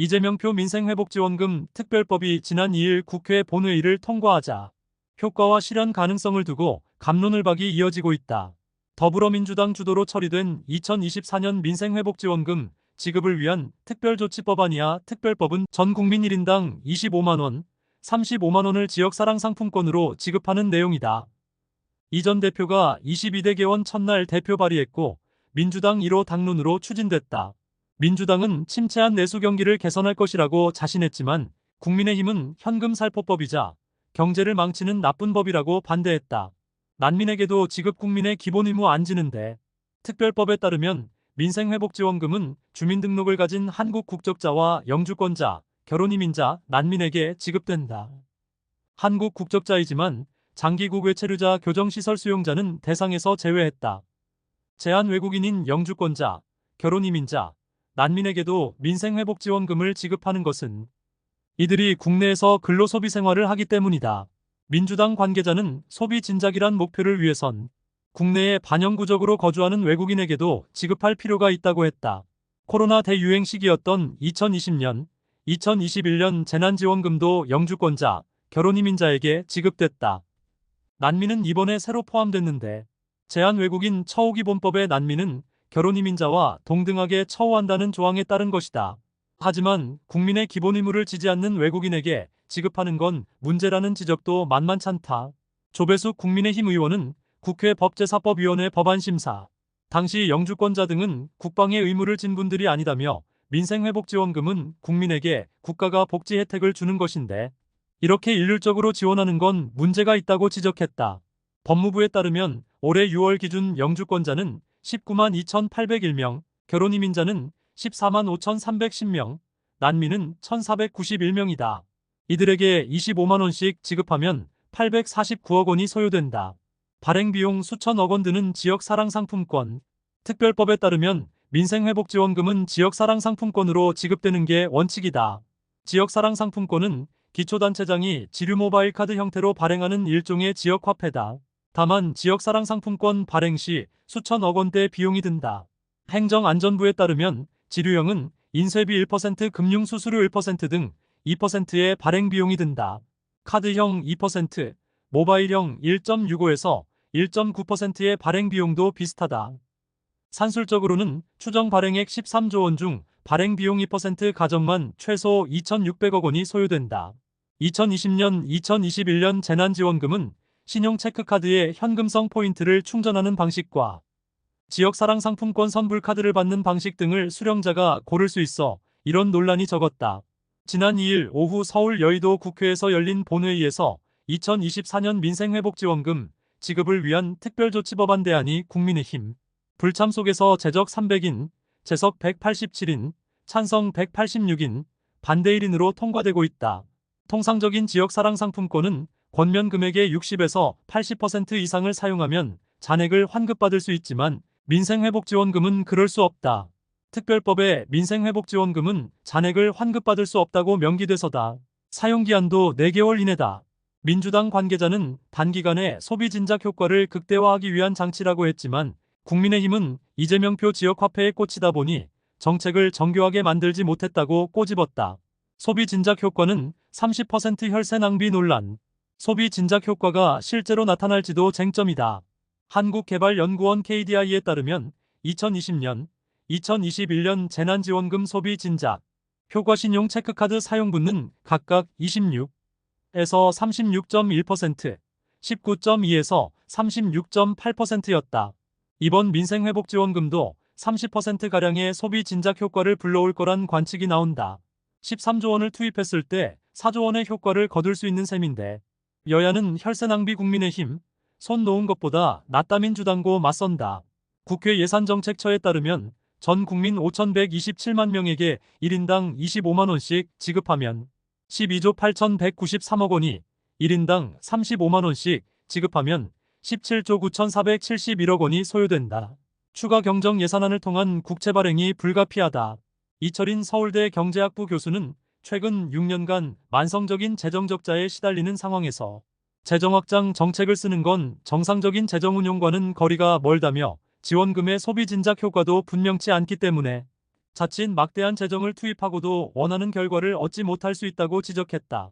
이재명표 민생회복지원금 특별법이 지난 2일 국회 본회의를 통과하자 효과와 실현 가능성을 두고 갑론을박이 이어지고 있다. 더불어민주당 주도로 처리된 2024년 민생회복지원금 지급을 위한 특별조치법안이야 특별법은 전 국민 1인당 25만원, 35만원을 지역사랑상품권으로 지급하는 내용이다. 이 전 대표가 22대 개원 첫날 대표 발의했고 민주당 1호 당론으로 추진됐다. 민주당은 침체한 내수 경기를 개선할 것이라고 자신했지만 국민의힘은 현금살포법이자 경제를 망치는 나쁜 법이라고 반대했다. 난민에게도 지급 국민의 기본 의무 안 지는데 특별법에 따르면 민생회복지원금은 주민등록을 가진 한국 국적자와 영주권자, 결혼이민자, 난민에게 지급된다. 한국 국적자이지만 장기국 외체류자 교정시설 수용자는 대상에서 제외했다. 제한 외국인인 영주권자, 결혼이민자, 난민에게도 민생회복지원금을 지급하는 것은 이들이 국내에서 근로소비 생활을 하기 때문이다. 민주당 관계자는 소비 진작이란 목표를 위해선 국내에 반영구적으로 거주하는 외국인에게도 지급할 필요가 있다고 했다. 코로나 대유행 시기였던 2020년, 2021년 재난지원금도 영주권자, 결혼이민자에게 지급됐다. 난민은 이번에 새로 포함됐는데 제한 외국인 처우기본법의 난민은 결혼이민자와 동등하게 처우한다는 조항에 따른 것이다. 하지만 국민의 기본 의무를 지지 않는 외국인에게 지급하는 건 문제라는 지적도 만만찮다. 조배숙 국민의힘 의원은 국회 법제사법위원회 법안심사 당시 영주권자 등은 국방의 의무를 진 분들이 아니다며 민생회복지원금은 국민에게 국가가 복지 혜택을 주는 것인데 이렇게 일률적으로 지원하는 건 문제가 있다고 지적했다. 법무부에 따르면 올해 6월 기준 영주권자는 19만 2,801명, 결혼이민자는 14만 5,310명, 난민은 1,491명이다. 이들에게 25만원씩 지급하면 849억 원이 소요된다. 발행비용 수천억 원 드는 지역사랑상품권. 특별법에 따르면 민생회복지원금은 지역사랑상품권으로 지급되는 게 원칙이다. 지역사랑상품권은 기초단체장이 지류모바일카드 형태로 발행하는 일종의 지역화폐다. 다만 지역사랑상품권 발행 시 수천억 원대 비용이 든다. 행정안전부에 따르면 지류형은 인쇄비 1%, 금융수수료 1% 등 2%의 발행 비용이 든다. 카드형 2%, 모바일형 1.65에서 1.9%의 발행 비용도 비슷하다. 산술적으로는 추정 발행액 13조 원 중 발행 비용 2% 가정만 최소 2,600억 원이 소요된다. 2020년, 2021년 재난지원금은 신용체크카드에 현금성 포인트를 충전하는 방식과 지역사랑상품권 선불카드를 받는 방식 등을 수령자가 고를 수 있어 이런 논란이 적었다. 지난 2일 오후 서울 여의도 국회에서 열린 본회의에서 2024년 민생회복지원금 지급을 위한 특별조치법안 대안이 국민의힘 불참 속에서 제적 300인, 재석 187인, 찬성 186인, 반대 1인으로 통과되고 있다. 통상적인 지역사랑상품권은 권면 금액의 60에서 80% 이상을 사용하면 잔액을 환급받을 수 있지만 민생회복지원금은 그럴 수 없다. 특별법에 민생회복지원금은 잔액을 환급받을 수 없다고 명기돼서다. 사용기한도 4개월 이내다. 민주당 관계자는 단기간에 소비 진작 효과를 극대화하기 위한 장치라고 했지만 국민의힘은 이재명표 지역화폐에 꽂히다 보니 정책을 정교하게 만들지 못했다고 꼬집었다. 소비 진작 효과는 30% 혈세 낭비 논란. 소비 진작 효과가 실제로 나타날지도 쟁점이다. 한국개발연구원 KDI에 따르면 2020년, 2021년 재난지원금 소비 진작 효과 신용 체크카드 사용분은 각각 26에서 36.1%, 19.2에서 36.8%였다. 이번 민생회복지원금도 30%가량의 소비 진작 효과를 불러올 거란 관측이 나온다. 13조 원을 투입했을 때 4조 원의 효과를 거둘 수 있는 셈인데 여야는 혈세 낭비 국민의힘, 손 놓은 것보다 낫다 민주당고 맞선다. 국회 예산정책처에 따르면 전 국민 5,127만 명에게 1인당 25만원씩 지급하면 12조 8,193억 원이 1인당 35만원씩 지급하면 17조 9,471억 원이 소요된다. 추가 경정 예산안을 통한 국채 발행이 불가피하다. 이철인 서울대 경제학부 교수는 최근 6년간 만성적인 재정적자에 시달리는 상황에서 재정확장 정책을 쓰는 건 정상적인 재정운용과는 거리가 멀다며 지원금의 소비 진작 효과도 분명치 않기 때문에 자칫 막대한 재정을 투입하고도 원하는 결과를 얻지 못할 수 있다고 지적했다.